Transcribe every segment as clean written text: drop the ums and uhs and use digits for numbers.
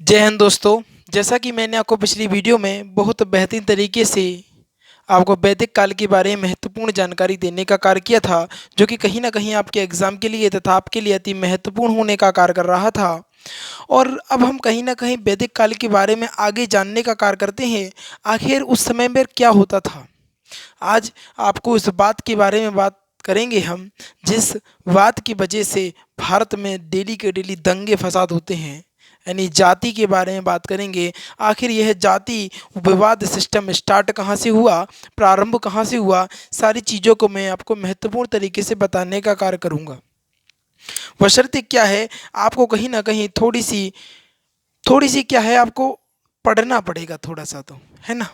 जय हिंद दोस्तों। जैसा कि मैंने आपको पिछली वीडियो में बहुत बेहतरीन तरीके से आपको वैदिक काल के बारे में महत्वपूर्ण जानकारी देने का कार्य किया था, जो कि कहीं ना कहीं आपके एग्जाम के लिए तथा आपके लिए अति महत्वपूर्ण होने का कार्य कर रहा था। और अब हम कहीं ना कहीं वैदिक काल के बारे में आगे जानने का कार्य करते हैं। आखिर उस समय में क्या होता था। आज आपको इस बात के बारे में बात करेंगे हम, जिस बात की वजह से भारत में डेली के डेली दंगे फसाद होते हैं, यानी जाति के बारे में बात करेंगे। आखिर यह जाति विवाद सिस्टम स्टार्ट कहाँ से हुआ, प्रारंभ कहाँ से हुआ, सारी चीज़ों को मैं आपको महत्वपूर्ण तरीके से बताने का कार्य करूँगा। बशर्ते क्या है, आपको कहीं ना कहीं थोड़ी सी क्या है, आपको पढ़ना पड़ेगा थोड़ा सा, तो है ना।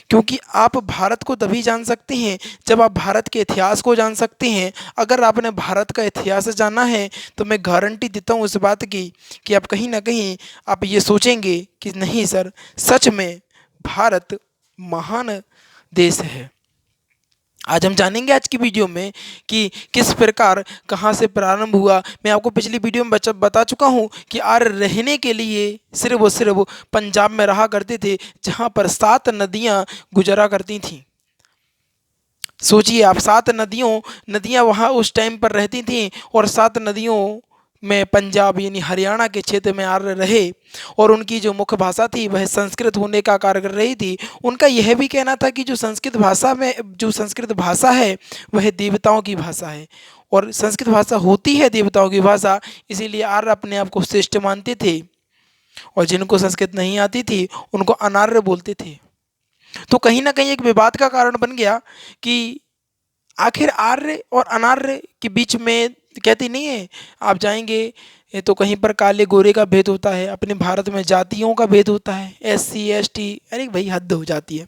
क्योंकि आप भारत को तभी जान सकते हैं जब आप भारत के इतिहास को जान सकते हैं। अगर आपने भारत का इतिहास जाना है तो मैं गारंटी देता हूँ इस बात की कि आप कहीं ना कहीं आप ये सोचेंगे कि नहीं सर, सच में भारत महान देश है। आज हम जानेंगे आज की वीडियो में कि किस प्रकार कहाँ से प्रारंभ हुआ। मैं आपको पिछली वीडियो में बता चुका हूँ कि आर्य रहने के लिए सिर्फ और सिर्फ पंजाब में रहा करते थे, जहाँ पर 7 नदियाँ गुजरा करती थीं। सोचिए आप, 7 नदियाँ वहाँ उस टाइम पर रहती थीं, और 7 नदियों में पंजाब यानी हरियाणा के क्षेत्र में आर्य रहे। और उनकी जो मुख्य भाषा थी वह संस्कृत होने का कार्य कर रही थी। उनका यह भी कहना था कि जो संस्कृत भाषा है वह देवताओं की भाषा है, और संस्कृत भाषा होती है देवताओं की भाषा। इसीलिए आर्य अपने आप को श्रेष्ठ मानते थे, और जिनको संस्कृत नहीं आती थी उनको अनार्य बोलते थे। तो कहीं ना कहीं एक विवाद का कारण बन गया कि आखिर आर्य और अनार्य के बीच में, कहती नहीं है आप जाएंगे ये तो कहीं पर काले गोरे का भेद होता है, अपने भारत में जातियों का भेद होता है, SC ST, अरे भाई हद हो जाती है।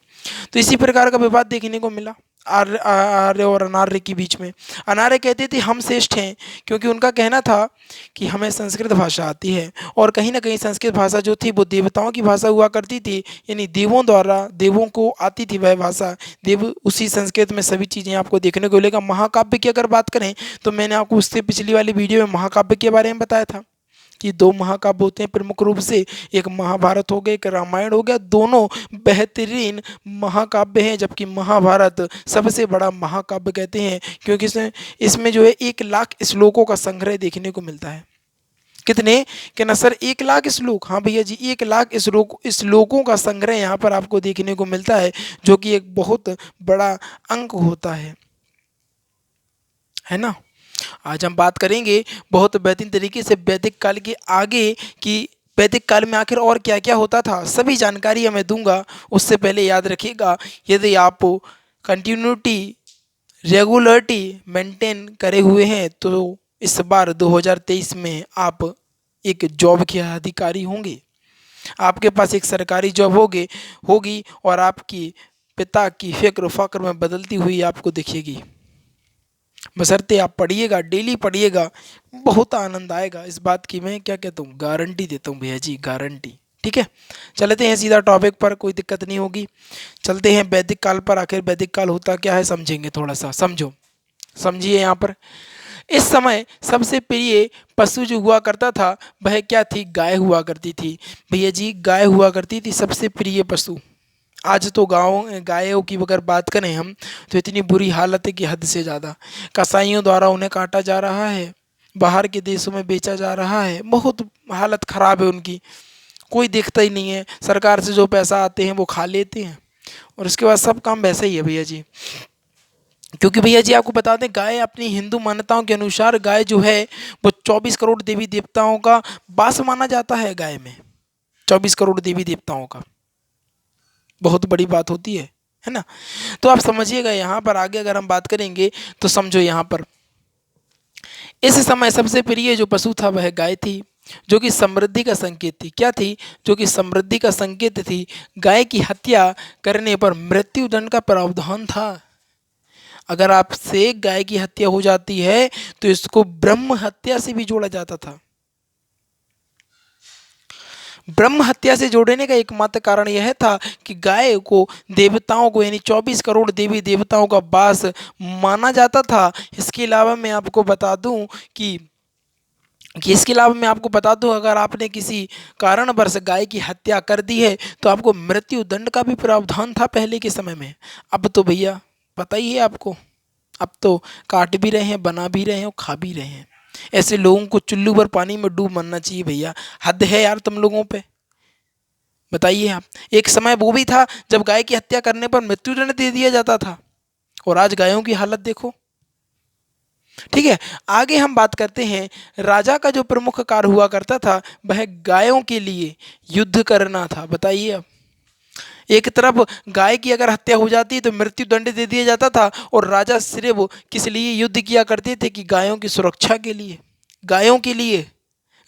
तो इसी प्रकार का विवाद देखने को मिला आर्य और अनार्य के बीच में। अनार्य कहते थे हम श्रेष्ठ हैं, क्योंकि उनका कहना था कि हमें संस्कृत भाषा आती है, और कहीं ना कहीं संस्कृत भाषा जो थी वो देवताओं की भाषा हुआ करती थी, यानी देवों को आती थी वह भाषा। देव उसी संस्कृत में सभी चीज़ें आपको देखने को मिलेगा। महाकाव्य की अगर बात करें तो मैंने आपको उससे पिछली वाली वीडियो में महाकाव्य के बारे में बताया था कि 2 महाकाव्य होते हैं प्रमुख रूप से, एक महाभारत हो गया, एक रामायण हो गया। दोनों बेहतरीन महाकाव्य हैं, जबकि महाभारत सबसे बड़ा महाकाव्य कहते हैं, क्योंकि इसमें जो है 1 लाख श्लोकों का संग्रह देखने को मिलता है। कितने? कि ना सर 1 लाख श्लोक, हाँ भैया जी, 1 लाख श्लोकों का संग्रह यहाँ पर आपको देखने को मिलता है, जो कि एक बहुत बड़ा अंक होता है ना। आज हम बात करेंगे बहुत बेहतरीन तरीके से वैदिक काल के आगे कि वैदिक काल में आखिर और क्या क्या होता था, सभी जानकारी मैं दूंगा। उससे पहले याद रखिएगा, यदि आप कंटिन्यूटी रेगुलरिटी मेंटेन करे हुए हैं तो इस बार 2023 में आप एक जॉब के अधिकारी होंगे। आपके पास एक सरकारी जॉब होगी, और आपकी पिता की फिक्र फक्र में बदलती हुई आपको दिखेगी। बशर्ते आप पढ़िएगा, डेली पढ़िएगा, बहुत आनंद आएगा। इस बात की मैं क्या कहता हूँ, गारंटी देता हूँ भैया जी, गारंटी। ठीक है, चलते हैं सीधा टॉपिक पर, कोई दिक्कत नहीं होगी। चलते हैं वैदिक काल पर। आखिर वैदिक काल होता क्या है समझेंगे, थोड़ा सा समझिए यहाँ पर। इस समय सबसे प्रिय पशु जो हुआ करता था वह क्या थी? गाय हुआ करती थी भैया जी, गाय हुआ करती थी सबसे प्रिय पशु। आज तो गायों की अगर बात करें हम, तो इतनी बुरी हालत है कि हद से ज़्यादा। कसाईयों द्वारा उन्हें काटा जा रहा है, बाहर के देशों में बेचा जा रहा है, बहुत हालत ख़राब है उनकी। कोई देखता ही नहीं है, सरकार से जो पैसा आते हैं वो खा लेते हैं, और उसके बाद सब काम वैसे ही है भैया जी। क्योंकि भैया जी आपको बता दें, गाय अपनी हिंदू मान्यताओं के अनुसार गाय जो है वो 24 करोड़ देवी देवताओं का वास माना जाता है। गाय में 24 करोड़ देवी देवताओं का, बहुत बड़ी बात होती है ना। तो आप समझिएगा, यहाँ पर आगे अगर हम बात करेंगे तो समझो यहाँ पर इस समय सबसे प्रिय जो पशु था वह गाय थी, जो कि समृद्धि का संकेत थी। क्या थी? जो कि समृद्धि का संकेत थी। गाय की हत्या करने पर मृत्यु दंड का प्रावधान था। अगर आपसे गाय की हत्या हो जाती है तो इसको ब्रह्म हत्या से भी जोड़ा जाता था। ब्रह्म हत्या से जोड़ने का एकमात्र कारण यह था कि गाय को देवताओं को, यानी 24 करोड़ देवी देवताओं का वास माना जाता था। इसके अलावा मैं आपको बता दूं कि कि इसके अलावा मैं आपको बता दूं, अगर आपने किसी कारणवश गाय की हत्या कर दी है तो आपको मृत्यु दंड का भी प्रावधान था पहले के समय में। अब तो भैया पता ही है आपको, अब तो काट भी रहे हैं, बना भी रहे हैं और खा भी रहे हैं। ऐसे लोगों को चुल्लू भर पानी में डूब मरना चाहिए भैया। हद है यार तुम लोगों पे। बताइए आप, एक समय वो भी था जब गाय की हत्या करने पर मृत्युदंड दे दिया जाता था, और आज गायों की हालत देखो। ठीक है, आगे हम बात करते हैं। राजा का जो प्रमुख कार्य हुआ करता था वह गायों के लिए युद्ध करना था। बताइए अब, एक तरफ गाय की अगर हत्या हो जाती तो मृत्यु दंड दे दिया जाता था, और राजा सिर्फ किस लिए युद्ध किया करते थे कि गायों की सुरक्षा के लिए, गायों के लिए,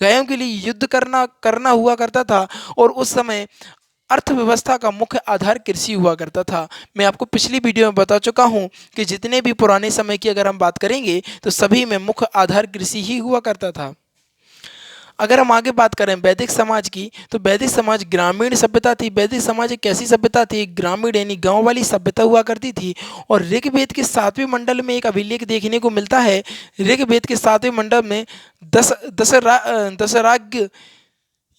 गायों के लिए युद्ध करना करना हुआ करता था। और उस समय अर्थव्यवस्था का मुख्य आधार कृषि हुआ करता था। मैं आपको पिछली वीडियो में बता चुका हूं कि जितने भी पुराने समय की अगर हम बात करेंगे तो सभी में मुख्य आधार कृषि ही हुआ करता था। अगर हम आगे बात करें वैदिक समाज की, तो वैदिक समाज ग्रामीण सभ्यता थी। वैदिक समाज एक कैसी सभ्यता थी, ग्रामीण यानी गांव वाली सभ्यता हुआ करती थी। और ऋग्वेद के 7वें मंडल में एक अभिलेख देखने को मिलता है। ऋग्वेद के 7वें मंडल में दशराग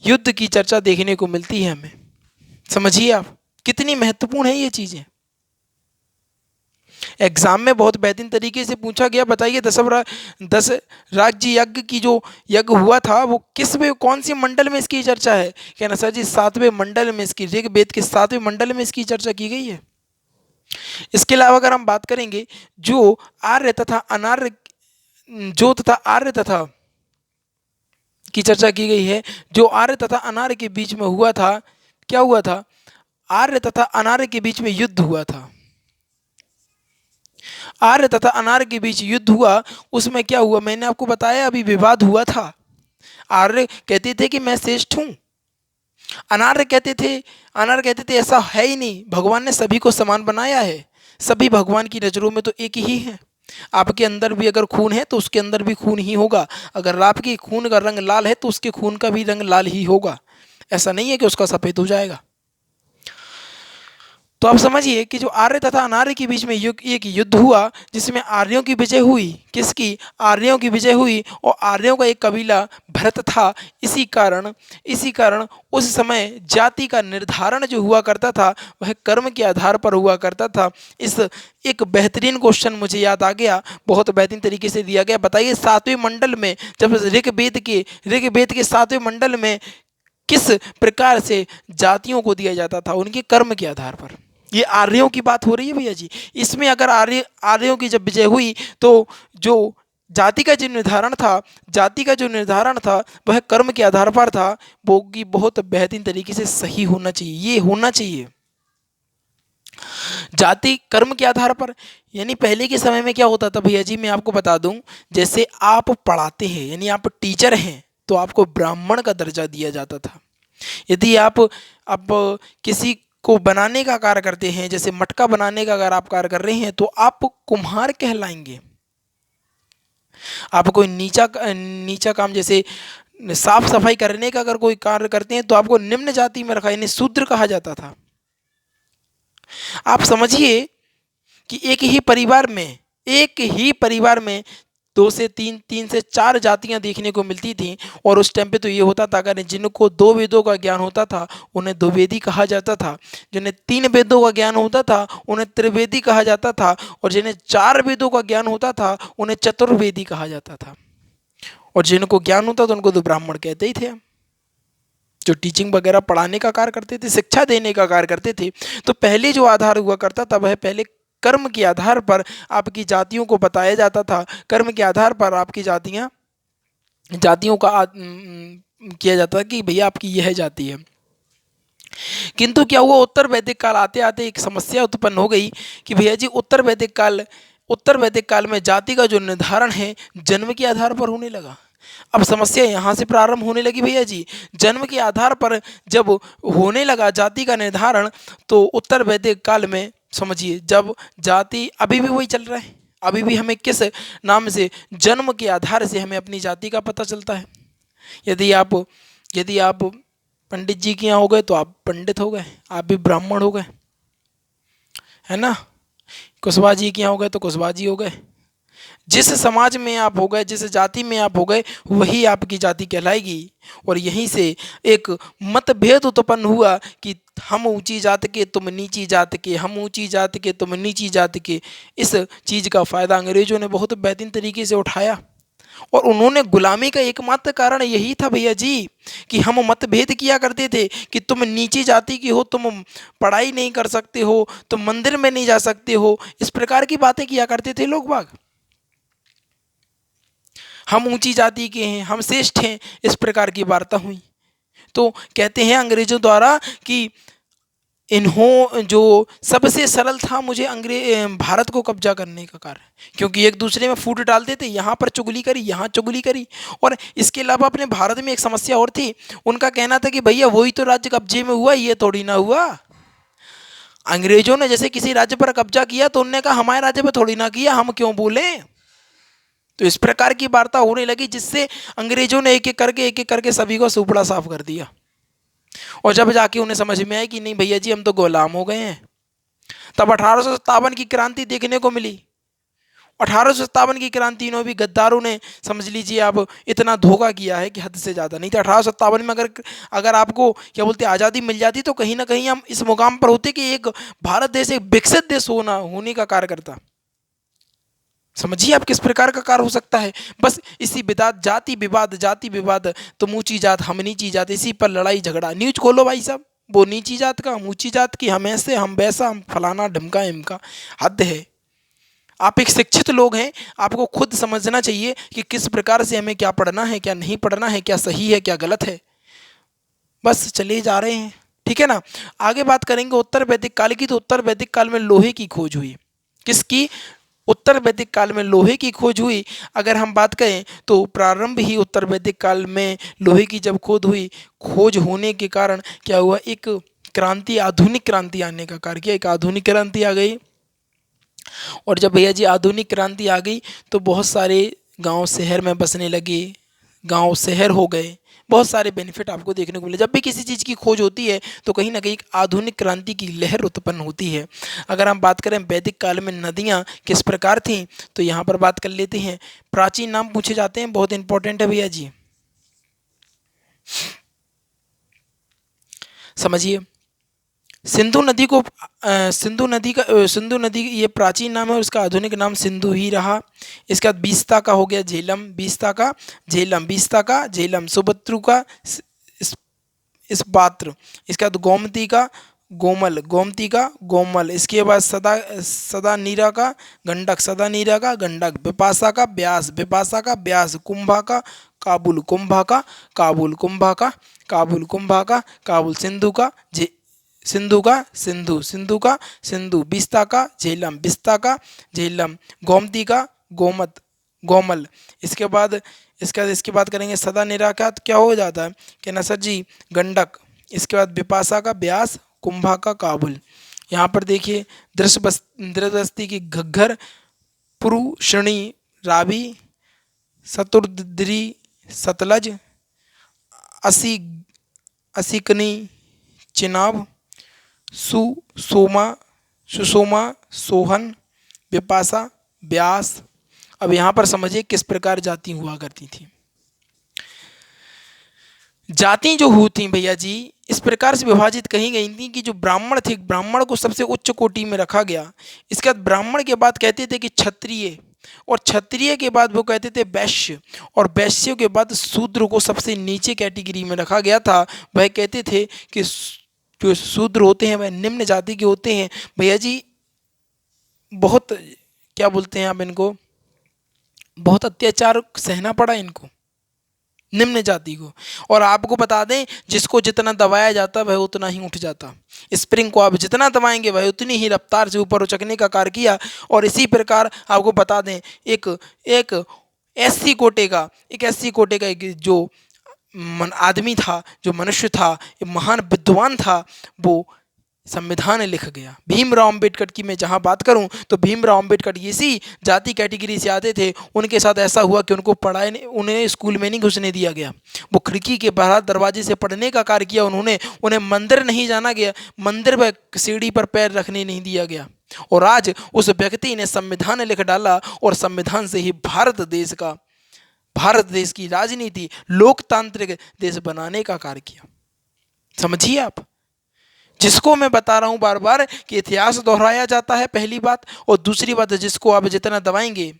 युद्ध की चर्चा देखने को मिलती है हमें। समझिए आप कितनी महत्वपूर्ण है ये चीजें। एग्जाम में बहुत बेहतरीन तरीके से पूछा गया। बताइए दस राज्य यज्ञ की जो यज्ञ हुआ था वो किस में, कौन सी मंडल में इसकी चर्चा है? कहना सर जी 7वें मंडल में, इसकी ऋग्वेद के 7वें मंडल में इसकी चर्चा की गई है। इसके अलावा अगर हम बात करेंगे जो आर्य तथा अनार्य, जो तथा आर्य तथा की चर्चा की गई है, जो आर्य तथा अनार्य के बीच में हुआ था, क्या हुआ था? आर्य तथा अनार्य के बीच में युद्ध हुआ था। आर्य तथा अनार्य के बीच युद्ध हुआ, उसमें क्या हुआ मैंने आपको बताया, अभी विवाद हुआ था। आर्य कहते थे कि मैं श्रेष्ठ हूं, अनार्य कहते थे ऐसा है ही नहीं, भगवान ने सभी को समान बनाया है, सभी भगवान की नजरों में तो एक ही है। आपके अंदर भी अगर खून है तो उसके अंदर भी खून ही होगा। अगर आपके खून का रंग लाल है तो उसके खून का भी रंग लाल ही होगा, ऐसा नहीं है कि उसका सफेद हो जाएगा। तो आप समझिए कि जो आर्य तथा अनार्य के बीच में एक युद्ध हुआ जिसमें आर्यों की विजय हुई। किसकी? आर्यों की विजय हुई। और आर्यों का एक कबीला भरत था। इसी कारण उस समय जाति का निर्धारण जो हुआ करता था वह कर्म के आधार पर हुआ करता था। इस एक बेहतरीन क्वेश्चन मुझे याद आ गया, बहुत बेहतरीन तरीके से दिया गया। बताइए 7वें मंडल में, जब ऋग्वेद के 7वें मंडल में किस प्रकार से जातियों को दिया जाता था? उनके कर्म के आधार पर। ये आर्यों की बात हो रही है भैया जी। इसमें अगर आर्यों की जब विजय हुई तो जो जाति का जो निर्धारण था वह कर्म के आधार पर था, वो की बहुत बेहतरीन तरीके से सही होना चाहिए, ये होना चाहिए। जाति कर्म के आधार पर, यानी पहले के समय में क्या होता था भैया जी, मैं आपको बता दूं, जैसे आप पढ़ाते हैं यानी आप टीचर हैं तो आपको ब्राह्मण का दर्जा दिया जाता था। यदि आप अब किसी को बनाने का कार्य करते हैं, जैसे मटका बनाने का अगर आप कार्य कर रहे हैं तो आप कुम्हार कहलाएंगे। आप कोई नीचा नीचा काम, जैसे साफ सफाई करने का अगर कोई कार्य करते हैं तो आपको निम्न जाति में रखा, यानी शूद्र कहा जाता था। आप समझिए कि एक ही परिवार में दो से तीन, तीन से चार जातियां देखने को मिलती थीं। और उस टाइम पे तो ये होता था, अगर जिनको दो वेदों का ज्ञान होता था उन्हें द्विवेदी कहा जाता था, जिन्हें तीन वेदों का ज्ञान होता था उन्हें त्रिवेदी कहा जाता था, और जिन्हें चार वेदों का ज्ञान होता था उन्हें चतुर्वेदी कहा जाता था, और जिनको ज्ञान होता था उनको तो ब्राह्मण कहते ही थे हम। जो टीचिंग वगैरह पढ़ाने का कार्य करते थे, शिक्षा देने का कार्य करते थे, तो पहले जो आधार हुआ करता था वह पहले कर्म के आधार पर आपकी जातियों को बताया जाता था। कर्म के आधार पर आपकी जातियों का किया जाता था कि भैया आपकी यह जाति है। किंतु क्या हुआ, उत्तर वैदिक काल आते आते एक समस्या उत्पन्न हो गई कि भैया जी उत्तर वैदिक काल में जाति का जो निर्धारण है जन्म के आधार पर होने लगा। अब समस्या यहाँ से प्रारंभ होने लगी भैया जी, जन्म के आधार पर जब होने लगा जाति का निर्धारण, तो उत्तर वैदिक काल में समझिए जब जाति, अभी भी वही चल रहा है, अभी भी हमें किस नाम से, जन्म के आधार से हमें अपनी जाति का पता चलता है। यदि आप पंडित जी के यहाँ हो गए तो आप पंडित हो गए, आप भी ब्राह्मण हो गए, है ना। कुशवाहा जी के यहाँ हो गए तो कुशवाहा जी हो गए। जिस समाज में आप हो गए, जिस जाति में आप हो गए, वही आपकी जाति कहलाएगी। और यहीं से एक मतभेद उत्पन्न हुआ कि हम ऊंची जात के, तुम नीची जात के, हम ऊंची जात के, तुम नीची जात के। इस चीज़ का फायदा अंग्रेजों ने बहुत बेहतरीन तरीके से उठाया। और उन्होंने गुलामी का एकमात्र कारण यही था भैया जी, कि हम मतभेद किया करते थे कि तुम नीची जाति की हो, तुम पढ़ाई नहीं कर सकते हो, तुम मंदिर में नहीं जा सकते हो, इस प्रकार की बातें किया करते थे लोग बाग। हम ऊंची जाति के हैं, हम श्रेष्ठ हैं, इस प्रकार की वार्ता हुई। तो कहते हैं अंग्रेजों द्वारा कि इन्हों जो सबसे सरल था मुझे भारत को कब्जा करने का कार्य, क्योंकि एक दूसरे में फूट डालते थे, यहाँ पर चुगली करी, यहाँ चुगली करी। और इसके अलावा अपने भारत में एक समस्या और थी, उनका कहना था कि भैया वही तो राज्य कब्जे में हुआ, ये थोड़ी ना हुआ। अंग्रेजों ने जैसे किसी राज्य पर कब्जा किया तो उनने कहा हमारे राज्य पर थोड़ी ना किया, हम क्यों बोले। तो इस प्रकार की वार्ता होने लगी, जिससे अंग्रेजों ने एक एक करके सभी को सुपड़ा साफ कर दिया। और जब जाके उन्हें समझ में आया कि नहीं भैया जी हम तो गुलाम हो गए हैं, तब 1857 की क्रांति देखने को मिली। 1857 की क्रांति में भी गद्दारों ने समझ लीजिए अब इतना धोखा किया है कि हद से ज़्यादा। नहीं तो 1857 में अगर अगर आपको क्या बोलते आज़ादी मिल जाती तो कहीं ना कहीं हम इस मुकाम पर होते कि एक भारत देश एक विकसित देश होने का कार्य करता। समझिए आप किस प्रकार का कार्य हो सकता है। बस इसी विवाद, जाति विवाद, तुम ऊंची जात हम नीची जात, इसी पर लड़ाई झगड़ा। न्यूज खोलो भाई साहब, वो नीची जात का, हम ऊंची जात की, हम ऐसे हम वैसा, हम फलाना ढमका इमका। हद है। आप एक शिक्षित लोग हैं, आपको खुद समझना चाहिए कि किस प्रकार से हमें क्या पढ़ना है, क्या नहीं पढ़ना है, क्या सही है, क्या गलत है। बस चले जा रहे हैं, ठीक है ना। आगे बात करेंगे उत्तर वैदिक काल की। तो उत्तर वैदिक काल में लोहे की खोज हुई। किसकी? उत्तर वैदिक काल में लोहे की खोज हुई। अगर हम बात करें तो प्रारंभ ही उत्तर वैदिक काल में लोहे की जब खोज होने के कारण क्या हुआ, एक क्रांति, आधुनिक क्रांति आने का कार्य किया। एक आधुनिक क्रांति आ गई। और जब भैया जी आधुनिक क्रांति आ गई तो बहुत सारे गांव शहर में बसने लगे, गांव शहर हो गए। बहुत सारे बेनिफिट आपको देखने को मिले। जब भी किसी चीज़ की खोज होती है तो कहीं ना कहीं एक आधुनिक क्रांति की लहर उत्पन्न होती है। अगर हम बात करें वैदिक काल में नदियाँ किस प्रकार थीं, तो यहाँ पर बात कर लेते हैं। प्राचीन नाम पूछे जाते हैं, बहुत इंपॉर्टेंट है भैया जी, समझिए। सिंधु नदी को सिंधु नदी ये प्राचीन नाम है और उसका आधुनिक नाम सिंधु ही रहा। इसके बाद बीस्ता का हो गया झेलम, बीस्ता का झेलम, सुभद्रु का इस पात्र। इसके बाद गोमती का गोमती का गोमल। इसके बाद सदा नीरा का गंडक, बिपाशा का ब्यास, कुंभा का काबुल, सिंधु का सिंधु, बिस्ता का झेलम, गोमती का गोमल। इसके बाद करेंगे सदा निरा का, तो क्या हो जाता है कि नसर जी गंडक। इसके बाद बिपाशा का ब्यास, कुंभा का काबुल। यहाँ पर देखिए दृढ़बस्ती की घग्गर, पुरुषणी रावी, शतुर्द्री सतलज, असिकनी चिनाब, सुसोमा सोहन, बिपाशा ब्यास। अब यहाँ पर समझिए किस प्रकार जाति हुआ करती थी। जाति जो होती भैया जी इस प्रकार से विभाजित कही गई थी कि जो ब्राह्मण थे, ब्राह्मण को सबसे उच्च कोटि में रखा गया। इसके बाद ब्राह्मण के बाद कहते थे कि क्षत्रिय, और क्षत्रिय के बाद वो कहते थे वैश्य, और वैश्यों के बाद शूद्र को सबसे नीचे कैटेगरी में रखा गया था। वह कहते थे कि जो शूद्र होते हैं वह निम्न जाति के होते हैं। भैया जी बहुत क्या बोलते हैं आप इनको, बहुत अत्याचार सहना पड़ा इनको, निम्न जाति को। और आपको बता दें जिसको जितना दबाया जाता वह उतना ही उठ जाता। स्प्रिंग को आप जितना दबाएंगे वह उतनी ही रफ्तार से ऊपर उचकने का कार्य किया। और इसी प्रकार आपको बता दें एक एससी कोटे का एक जो आदमी था, जो मनुष्य था, महान विद्वान था, वो संविधान लिख गया। भीमराव अंबेडकर की मैं जहां बात करूं तो भीमराव अंबेडकर इसी जाति कैटेगरी से आते थे, उनके साथ ऐसा हुआ कि उनको पढ़ाई उन्हें स्कूल में नहीं घुसने दिया गया। वो खिड़की के बाहर दरवाजे से पढ़ने का कार्य किया उन्होंने। उन्हें मंदिर नहीं जाना गया, मंदिर पर सीढ़ी पर पैर रखने नहीं दिया गया। और आज उस व्यक्ति ने संविधान लिख डाला और संविधान से ही भारत देश की राजनीति लोकतांत्रिक देश बनाने का कार्य किया। समझिए आप, जिसको मैं बता रहा हूं बार बार कि इतिहास दोहराया जाता है, पहली बात। और दूसरी बात, जिसको आप जितना दबाएंगे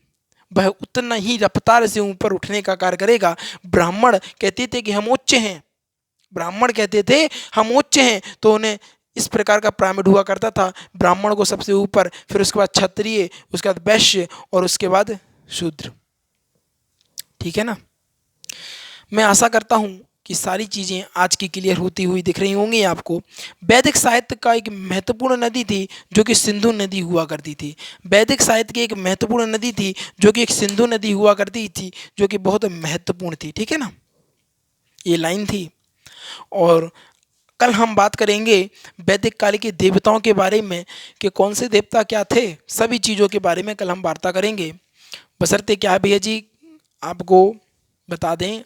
वह उतना ही रफ्तार से ऊपर उठने का कार्य करेगा। ब्राह्मण कहते थे कि हम उच्च हैं, ब्राह्मण कहते थे हम उच्च हैं, तो उन्हें इस प्रकार का पिरामिड हुआ करता था। ब्राह्मण को सबसे ऊपर, फिर उसके बाद क्षत्रिय, उसके बाद वैश्य और उसके बाद शूद्र। ठीक है ना। मैं आशा करता हूं कि सारी चीज़ें आज की क्लियर होती हुई दिख रही होंगी आपको। वैदिक साहित्य का एक महत्वपूर्ण नदी थी जो कि सिंधु नदी हुआ करती थी। वैदिक साहित्य की एक महत्वपूर्ण नदी थी जो कि एक सिंधु नदी हुआ करती थी, जो कि बहुत महत्वपूर्ण थी। ठीक है ना, ये लाइन थी। और कल हम बात करेंगे वैदिक काल के देवताओं के बारे में कि कौन से देवता क्या थे, सभी चीज़ों के बारे में कल हम वार्ता करेंगे। बशर्ते क्या है भैया जी, आपको बता दें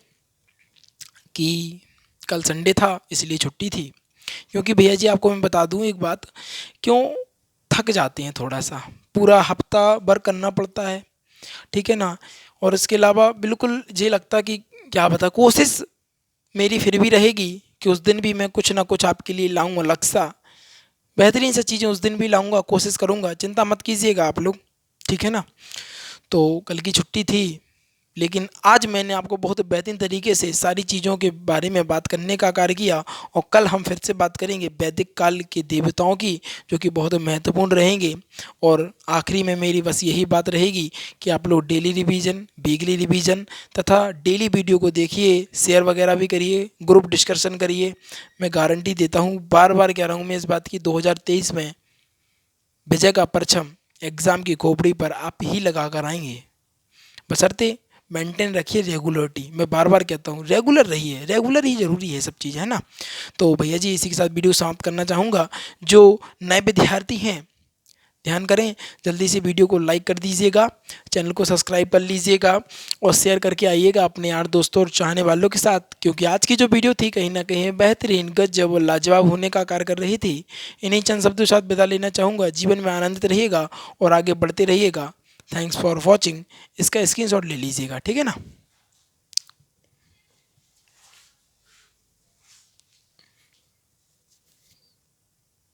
कि कल संडे था इसलिए छुट्टी थी। क्योंकि भैया जी आपको मैं बता दूं एक बात, क्यों थक जाते हैं थोड़ा सा, पूरा हफ्ता भर करना पड़ता है। ठीक है ना। और इसके अलावा बिल्कुल ये लगता कि क्या बता, कोशिश मेरी फिर भी रहेगी कि उस दिन भी मैं कुछ ना कुछ आपके लिए लाऊं, अलग सा बेहतरीन सा चीज़ें उस दिन भी लाऊंगा, कोशिश करूंगा, चिंता मत कीजिएगा आप लोग। ठीक है ना। तो कल की छुट्टी थी, लेकिन आज मैंने आपको बहुत बेहतरीन तरीके से सारी चीज़ों के बारे में बात करने का कार्य किया। और कल हम फिर से बात करेंगे वैदिक काल के देवताओं की, जो कि बहुत महत्वपूर्ण रहेंगे। और आखिरी में मेरी बस यही बात रहेगी कि आप लोग डेली रिवीजन, वीकली रिवीजन तथा डेली वीडियो को देखिए, शेयर वगैरह भी करिए, ग्रुप डिस्कशन करिए। मैं गारंटी देता हूँ, बार बार कह रहा हूँ मैं इस बात की, 2023 में विजय का परचम एग्ज़ाम की खोपड़ी पर आप ही लगा कर आएंगे। बशर्ते मेंटेन रखिए रेगुलरिटी। मैं बार बार कहता हूँ रेगुलर रहिए, रेगुलर ही ज़रूरी है सब चीज़, है ना। तो भैया जी इसी के साथ वीडियो समाप्त करना चाहूँगा। जो नए विद्यार्थी हैं ध्यान करें, जल्दी से वीडियो को लाइक कर दीजिएगा, चैनल को सब्सक्राइब कर लीजिएगा और शेयर करके आइएगा अपने यार दोस्तों और चाहने वालों के साथ। क्योंकि आज की जो वीडियो थी कहीं ना कहीं बेहतरीन, गजब और लाजवाब होने का कार्य कर रही थी। इन्हीं चंद शब्दों के साथ विदा लेना चाहूँगा। जीवन में आनंदित रहिएगा और आगे बढ़ते रहिएगा। Thanks for watching. इसका स्क्रीनशॉट ले लीजिएगा, ठीक है ना।